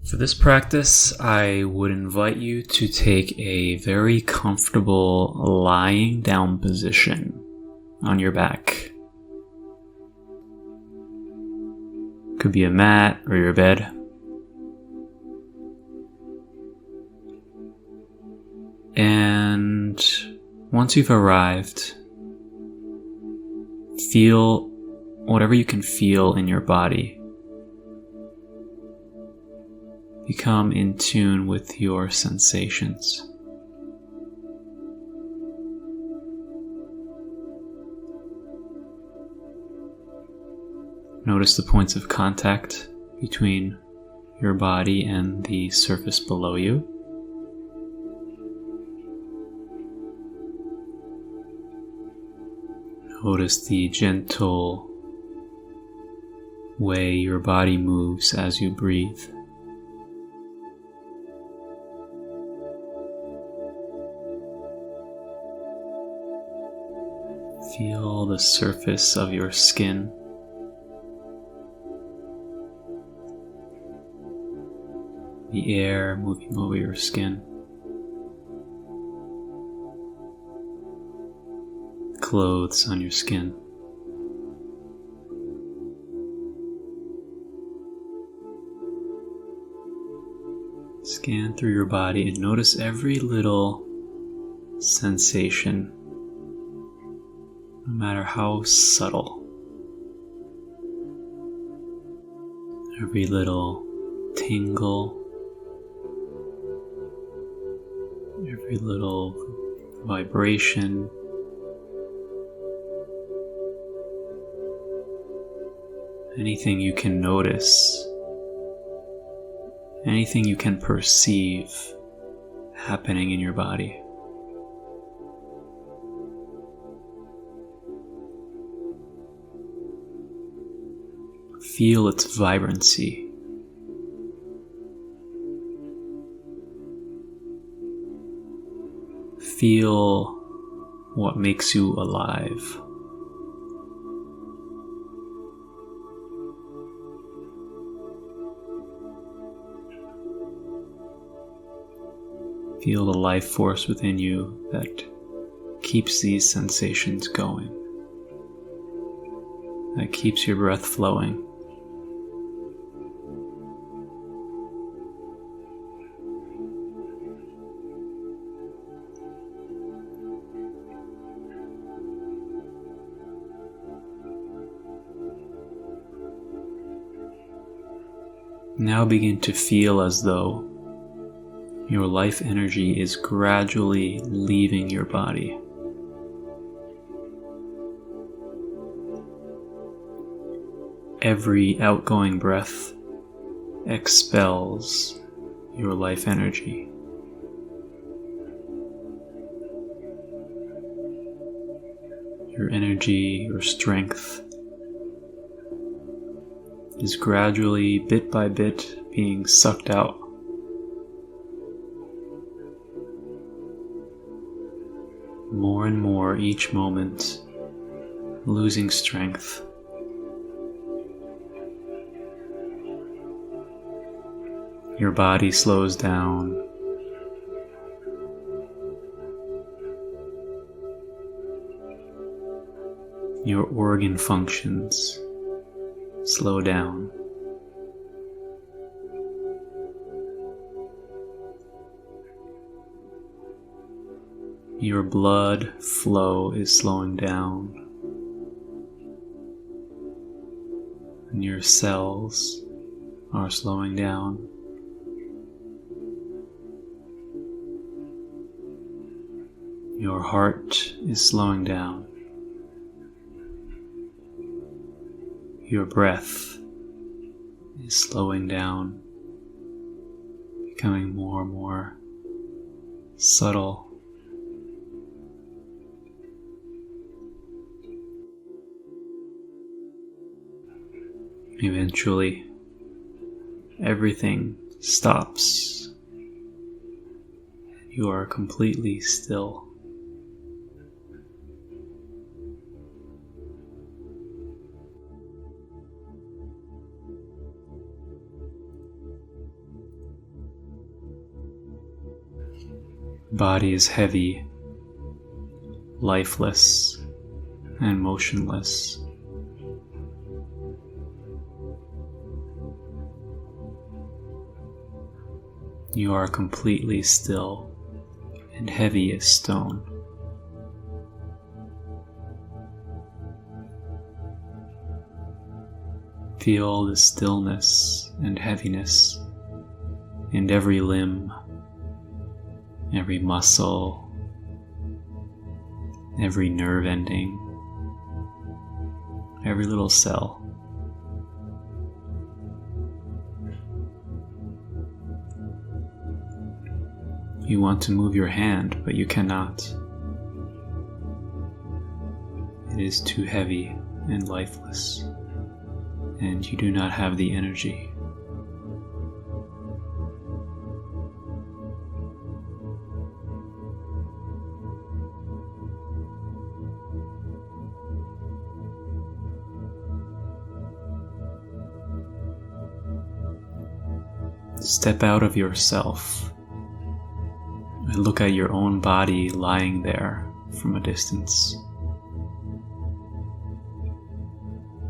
For this practice, I would invite you to take a very comfortable lying down position on your back. Could be a mat or your bed. And once you've arrived, feel whatever you can feel in your body. Become in tune with your sensations. Notice the points of contact between your body and the surface below you. Notice the gentle way your body moves as you breathe. Feel the surface of your skin. The air moving over your skin. Clothes on your skin. Scan through your body and notice every little sensation, no matter how subtle. Every little tingle, every little vibration, anything you can notice, anything you can perceive happening in your body. Feel its vibrancy. Feel what makes you alive. Feel the life force within you that keeps these sensations going, that keeps your breath flowing. Now begin to feel as though your life energy is gradually leaving your body. Every outgoing breath expels your life energy. Your energy, your strength is gradually, bit by bit, being sucked out. More and more each moment, losing strength. Your body slows down. Your organ functions slow down. Your blood flow is slowing down, and your cells are slowing down. Your heart is slowing down. Your breath is slowing down, becoming more and more subtle. Eventually, everything stops. You are completely still. Body is heavy, lifeless, and motionless. You are completely still and heavy as stone. Feel the stillness and heaviness in every limb, every muscle, every nerve ending, every little cell. You want to move your hand, but you cannot. It is too heavy and lifeless, and you do not have the energy. Step out of yourself and look at your own body lying there from a distance.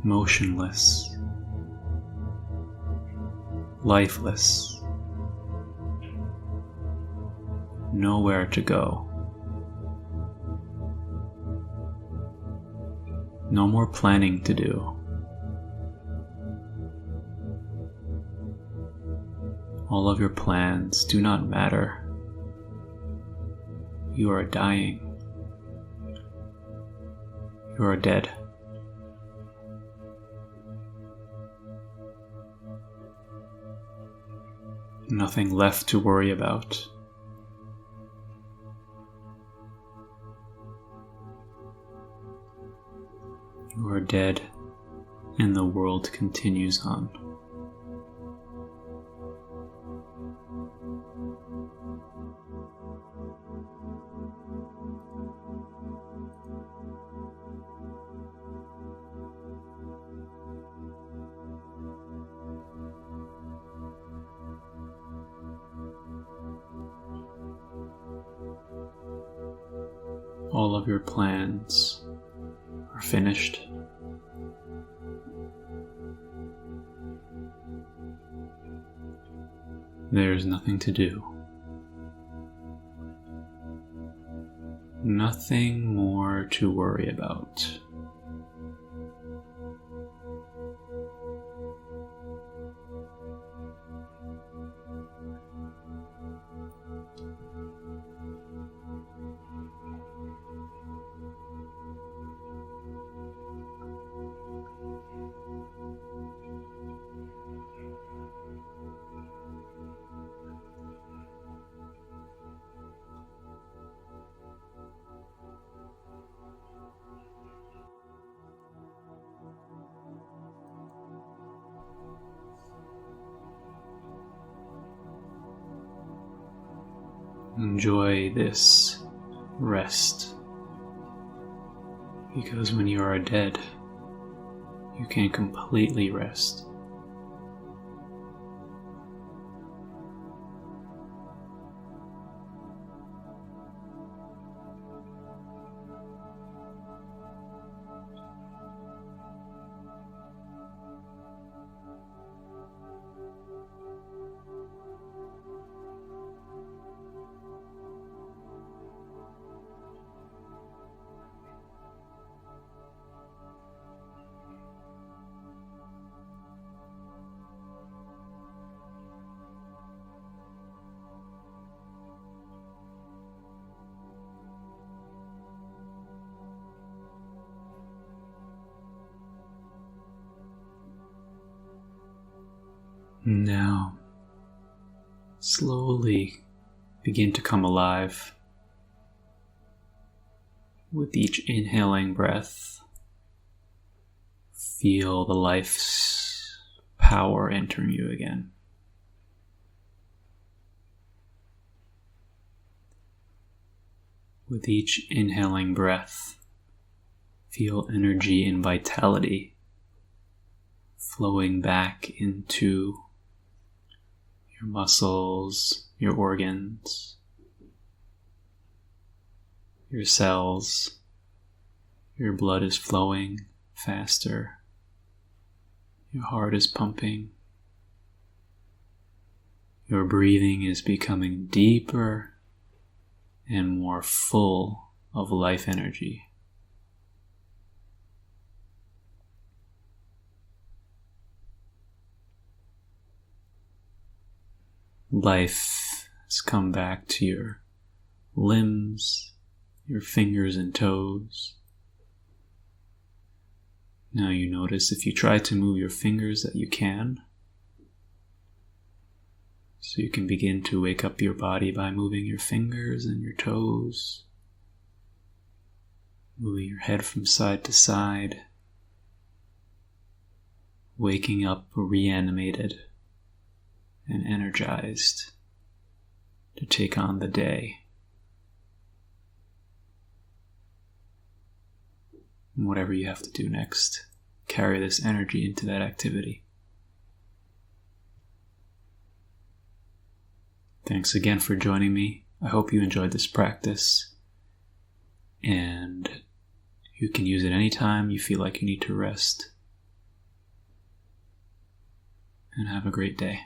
Motionless, lifeless, nowhere to go. No more planning to do. All of your plans do not matter. You are dying. You are dead. Nothing left to worry about. You are dead, and the world continues on. All of your plans are finished. There's nothing to do. Nothing more to worry about. Enjoy this rest, because when you are dead, you can completely rest. Now, slowly begin to come alive with each inhaling breath. Feel the life's power entering you again. With each inhaling breath, feel energy and vitality flowing back into your muscles, your organs, your cells, your blood is flowing faster, your heart is pumping, your breathing is becoming deeper and more full of life energy. Life has come back to your limbs, your fingers and toes. Now you notice if you try to move your fingers that you can. So you can begin to wake up your body by moving your fingers and your toes, moving your head from side to side, waking up reanimated and energized to take on the day. And whatever you have to do next, carry this energy into that activity. Thanks again for joining me. I hope you enjoyed this practice, and you can use it anytime you feel like you need to rest. And have a great day.